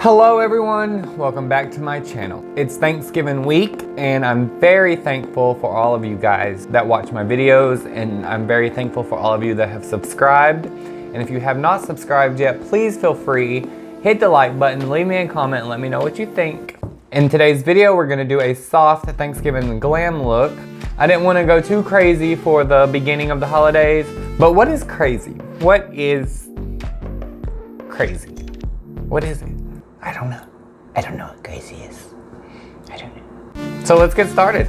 Hello everyone, welcome back to my channel. It's Thanksgiving week and I'm very thankful for all of you guys that watch my videos, and I'm very thankful for all of you that have subscribed. And if you have not subscribed yet, please feel free, hit the like button, leave me a comment and let me know what you think. In today's video, we're gonna do a soft Thanksgiving glam look. I didn't wanna go too crazy for the beginning of the holidays, but what is crazy? What is crazy? What is it? I don't know. I don't know what crazy is. I don't know. So let's get started.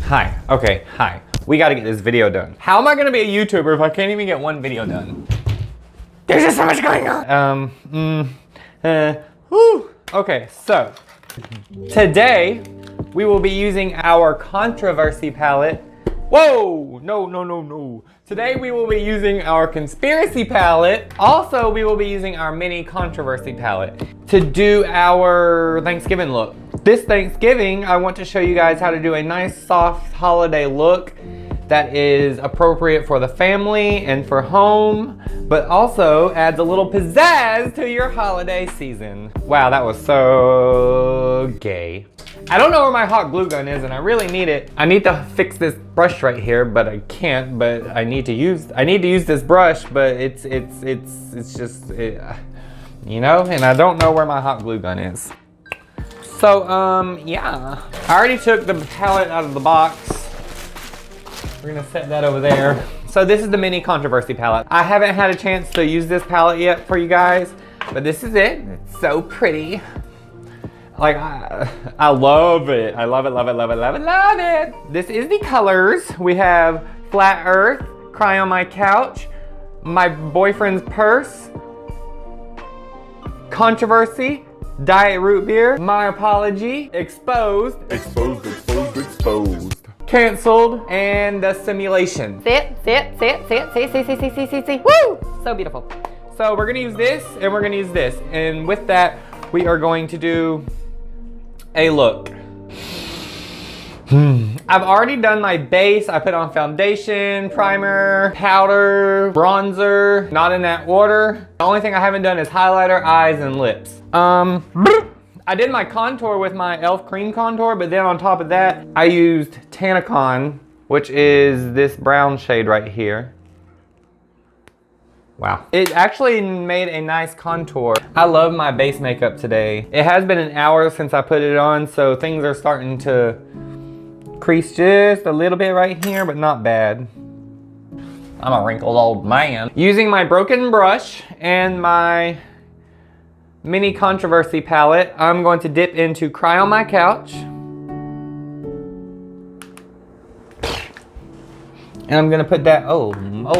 Hi. Okay, hi. We gotta get this video done. How am I gonna be a YouTuber if I can't even get one video done? There's just so much going on. Whew. Okay, so today we will be using our controversy palette. Whoa, no. Today we will be using our conspiracy palette. Also, we will be using our mini controversy palette to do our Thanksgiving look. This Thanksgiving, I want to show you guys how to do a nice soft holiday look that is appropriate for the family and for home, but also adds a little pizzazz to your holiday season. Wow, that was so gay. I don't know where my hot glue gun is and I really need it. I need to fix this brush right here, but I can't, but I need to use this brush, but it's just, you know, and I don't know where my hot glue gun is. So, yeah. I already took the palette out of the box. We're gonna set that over there. So this is the mini controversy palette. I haven't had a chance to use this palette yet for you guys, but this is it. It's so pretty. Like, I love it. I love it. This is the colors. We have Flat Earth, Cry on My Couch, My Boyfriend's Purse, Controversy, Diet Root Beer, My Apology, Exposed, Canceled, and The Simulation. See. Woo! So beautiful. So we're gonna use this and we're gonna use this. And with that, we are going to do a look. I've already done my base. I put on foundation, primer, powder, bronzer, not in that order. The only thing I haven't done is highlighter, eyes, and lips. I did my contour with my e.l.f. cream contour, but then on top of that, I used Tanacon, which is this brown shade right here. Wow. It actually made a nice contour. I love my base makeup today. It has been an hour since I put it on, so things are starting to crease just a little bit right here, but not bad. I'm a wrinkled old man. Using my broken brush and my mini controversy palette, I'm going to dip into Cry on My Couch. And I'm gonna put that, oh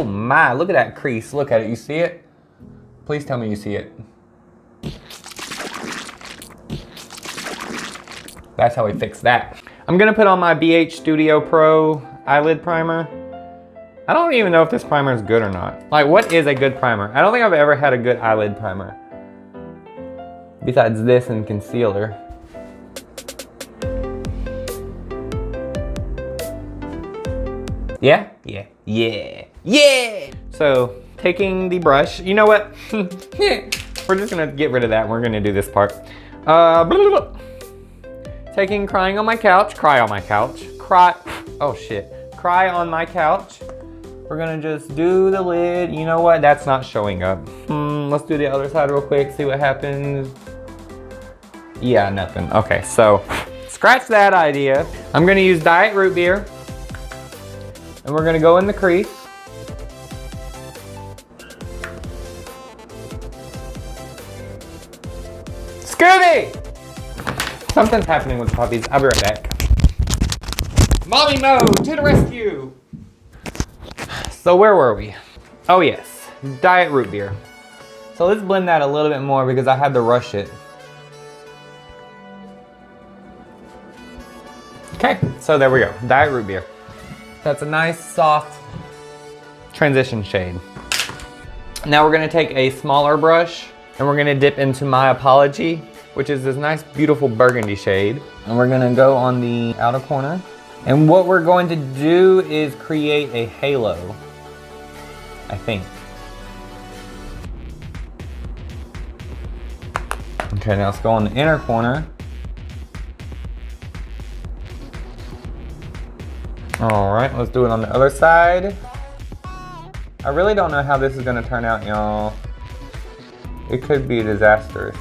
my, look at that crease. Look at it, you see it? Please tell me you see it. That's how we fix that. I'm gonna put on my BH Studio Pro eyelid primer. I don't even know if this primer is good or not. Like, what is a good primer? I don't think I've ever had a good eyelid primer. Besides this and concealer. Yeah. So, taking the brush, you know what? We're just gonna get rid of that and we're gonna do this part. Taking Cry on My Couch, Cry on My Couch. Cry on My Couch. We're gonna just do the lid. You know what? That's not showing up. Let's do the other side real quick, see what happens. Yeah, nothing. Okay, so scratch that idea. I'm gonna use Diet Root Beer. And we're gonna go in the crease. Scooby! Something's happening with the puppies. I'll be right back. Mommy mode, to the rescue! So where were we? Oh yes, Diet Root Beer. So let's blend that a little bit more because I had to rush it. Okay, so there we go, Diet Root Beer. That's a nice, soft transition shade. Now we're gonna take a smaller brush and we're gonna dip into My Apology, which is this nice, beautiful burgundy shade. And we're gonna go on the outer corner And what we're going to do is create a halo, I think. Okay, now let's go on the inner corner. All right, let's do it on the other side. I really don't know how this is gonna turn out, y'all. It could be disastrous.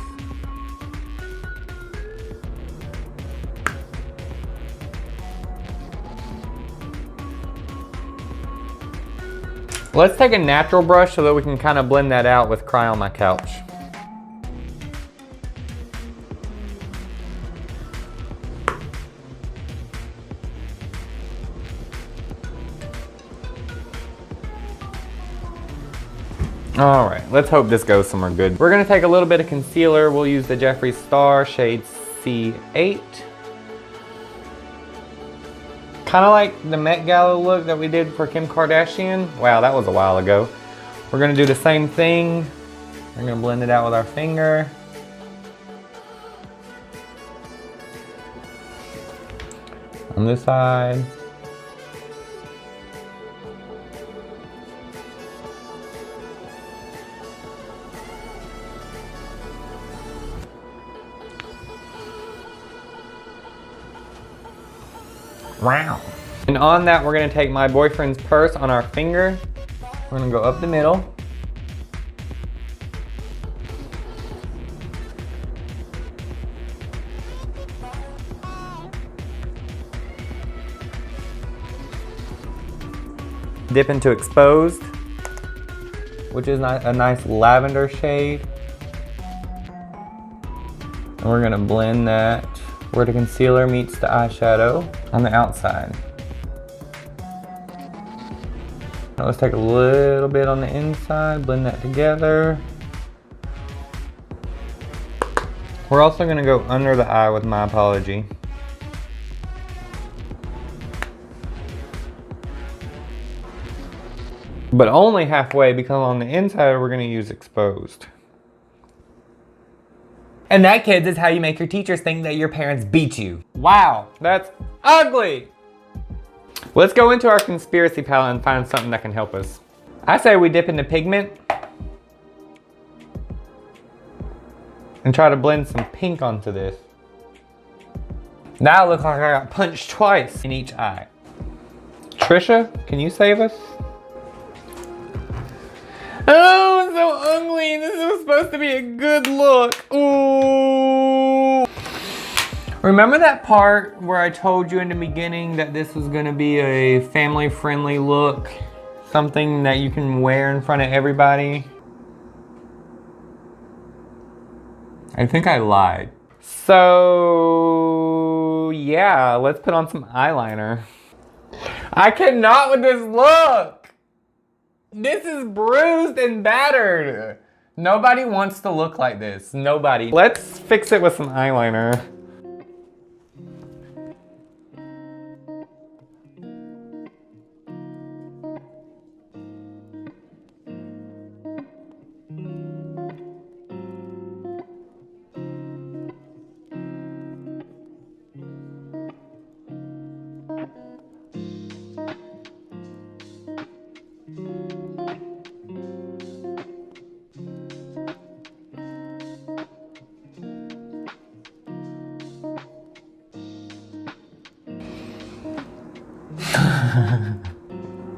Let's take a natural brush so that we can kind of blend that out with Cry on My Couch. All right, let's hope this goes somewhere good. We're gonna take a little bit of concealer. We'll use the Jeffree Star shade C8. Kind of like the Met Gala look that we did for Kim Kardashian. Wow, that was a while ago. We're gonna do the same thing. We're gonna blend it out with our finger. On this side. Wow. And on that, we're gonna take My Boyfriend's Purse on our finger. We're gonna go up the middle. Dip into Exposed, which is a nice lavender shade. And we're gonna blend that where the concealer meets the eyeshadow on the outside. Now let's take a little bit on the inside, blend that together. We're also gonna go under the eye with My Apology. But only halfway, because on the inside we're gonna use Exposed. And that, kids, is how you make your teachers think that your parents beat you. Wow, that's ugly. Let's go into our conspiracy palette and find something that can help us. I say we dip into pigment and try to blend some pink onto this. Now it looks like I got punched twice in each eye. Trisha, can you save us? Oh, it's so ugly. This was supposed to be a good look. Ooh. Remember that part where I told you in the beginning that this was gonna be a family-friendly look? Something that you can wear in front of everybody? I think I lied. So, yeah, let's put on some eyeliner. I cannot with this look. This is bruised and battered. Nobody wants to look like this. Nobody. Let's fix it with some eyeliner.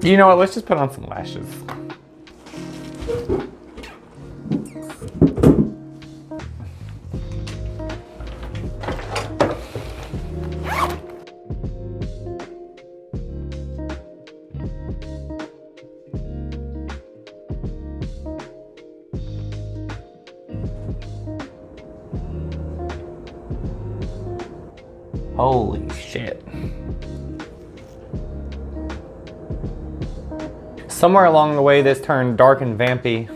You know what, let's just put on some lashes. Holy shit. Somewhere along the way, this turned dark and vampy.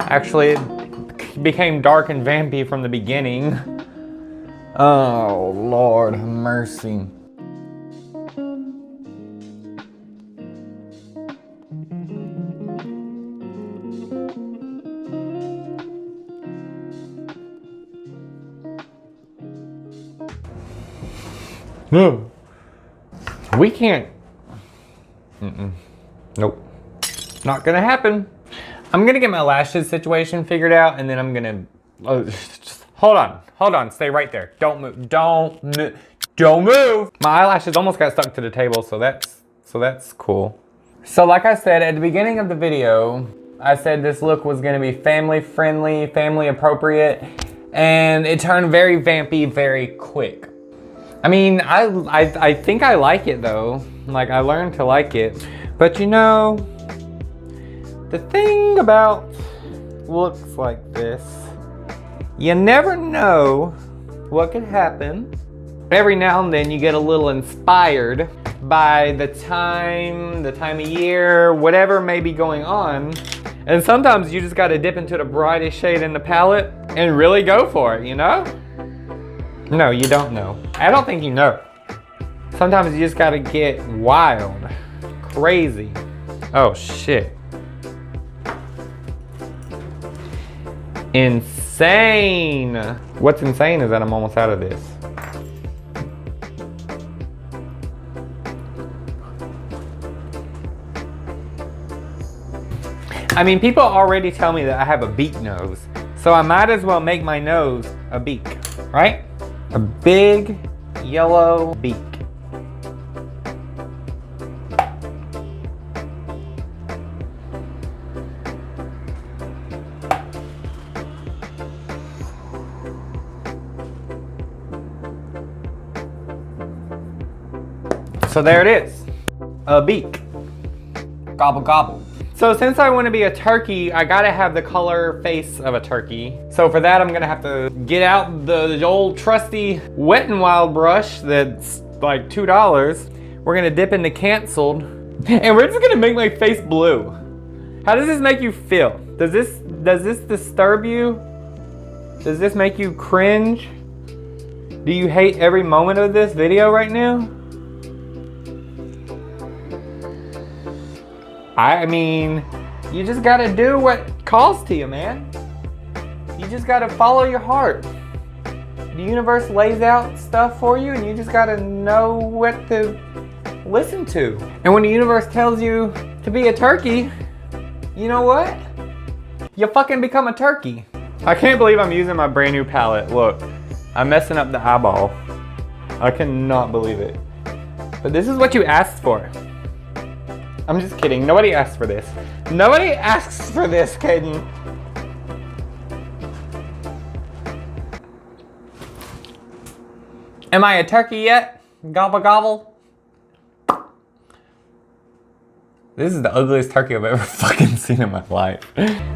Actually, it became dark and vampy from the beginning. Oh, Lord have mercy. We can't. Nope. Not gonna happen. I'm gonna get my lashes situation figured out, and then I'm gonna, just hold on, stay right there. Don't move, don't move. My eyelashes almost got stuck to the table, so that's cool. So like I said at the beginning of the video, I said this look was gonna be family friendly, family appropriate, and it turned very vampy very quick. I mean, I think I like it though. Like, I learned to like it. But you know, the thing about looks like this, you never know what could happen. Every now and then you get a little inspired by the time of year, whatever may be going on. And sometimes you just gotta dip into the brightest shade in the palette and really go for it, you know? No, you don't know. I don't think you know. Sometimes you just gotta get wild, crazy. Oh shit. Insane. What's insane is that I'm almost out of this. I mean, people already tell me that I have a beak nose, so I might as well make my nose a beak, right? A big yellow beak. So there it is, a beak. Gobble gobble. So since I want to be a turkey, I gotta have the color face of a turkey. So for that, I'm gonna have to get out the old trusty Wet n Wild brush that's like $2. We're gonna dip into Canceled, and we're just gonna make my face blue. How does this make you feel? Does this disturb you? Does this make you cringe? Do you hate every moment of this video right now? I mean, you just gotta do what calls to you, man. You just gotta follow your heart. The universe lays out stuff for you, and you just gotta know what to listen to. And when the universe tells you to be a turkey, you know what? You fucking become a turkey. I can't believe I'm using my brand new palette. Look, I'm messing up the eyeball. I cannot believe it. But this is what you asked for. I'm just kidding. Nobody asked for this. Nobody asks for this, Caden. Am I a turkey yet? Gobble gobble. This is the ugliest turkey I've ever fucking seen in my life.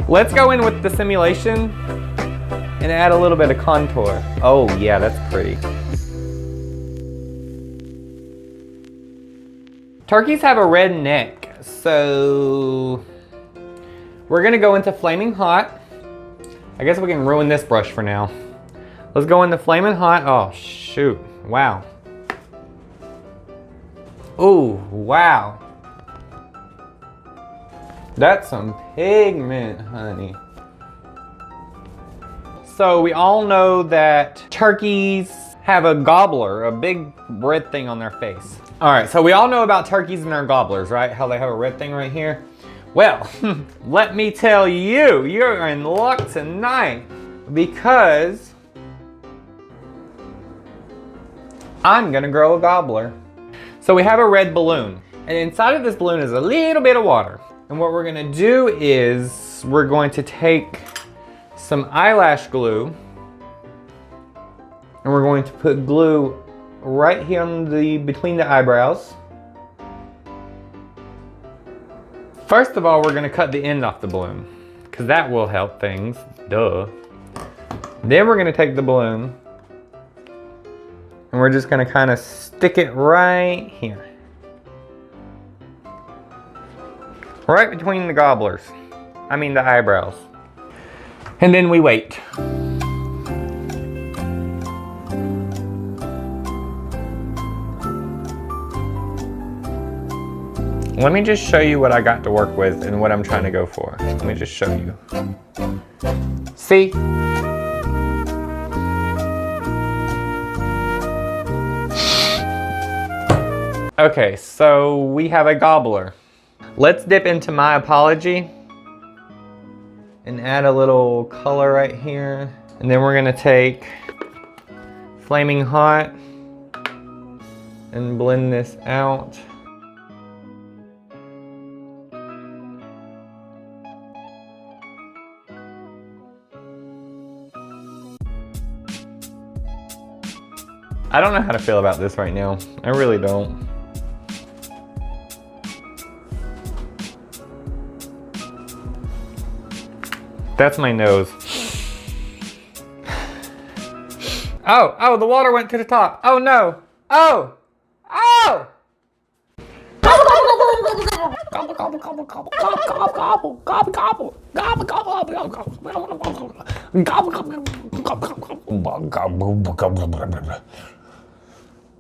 Let's go in with the simulation and add a little bit of contour. Oh yeah, that's pretty. Turkeys have a red neck, so we're gonna go into Flaming Hot. I guess we can ruin this brush for now. Let's go into Flaming Hot. Oh shoot, wow. Ooh, wow. That's some pigment, honey. So we all know that turkeys have a gobbler, a big red thing on their face. All right, so we all know about turkeys and their gobblers, right? How they have a red thing right here. Well, let me tell you, you're in luck tonight because I'm gonna grow a gobbler. So we have a red balloon, and inside of this balloon is a little bit of water. And what we're gonna do is we're going to take some eyelash glue, and we're going to put glue right here on between the eyebrows. First of all, we're gonna cut the end off the balloon because that will help things, duh. Then we're gonna take the balloon and we're just gonna kind of stick it right here. Right between the gobblers. I mean the eyebrows. And then we wait. Let me just show you what I got to work with and what I'm trying to go for. Let me just show you. See? Okay, so we have a gobbler. Let's dip into my apology and add a little color right here. And then we're gonna take Flaming Hot and blend this out. I don't know how to feel about this right now. I really don't. That's my nose. Oh, the water went to the top. Oh no. Oh! Oh!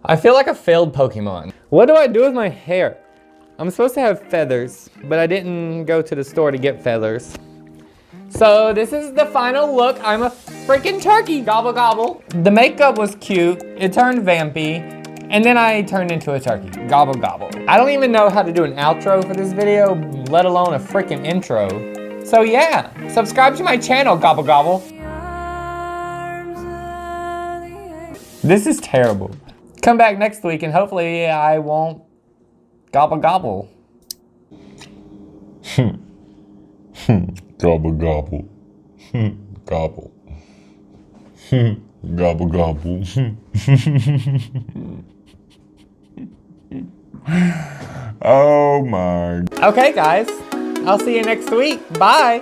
I feel like a failed Pokemon. What do I do with my hair? I'm supposed to have feathers, but I didn't go to the store to get feathers. So this is the final look. I'm a freaking turkey, gobble gobble. The makeup was cute, it turned vampy, and then I turned into a turkey, gobble gobble. I don't even know how to do an outro for this video, let alone a freaking intro. So yeah, subscribe to my channel, gobble gobble. This is terrible. Come back next week and hopefully I won't gobble gobble. Gobble gobble. Gobble. Gobble gobble. Oh my. Okay guys, I'll see you next week. Bye.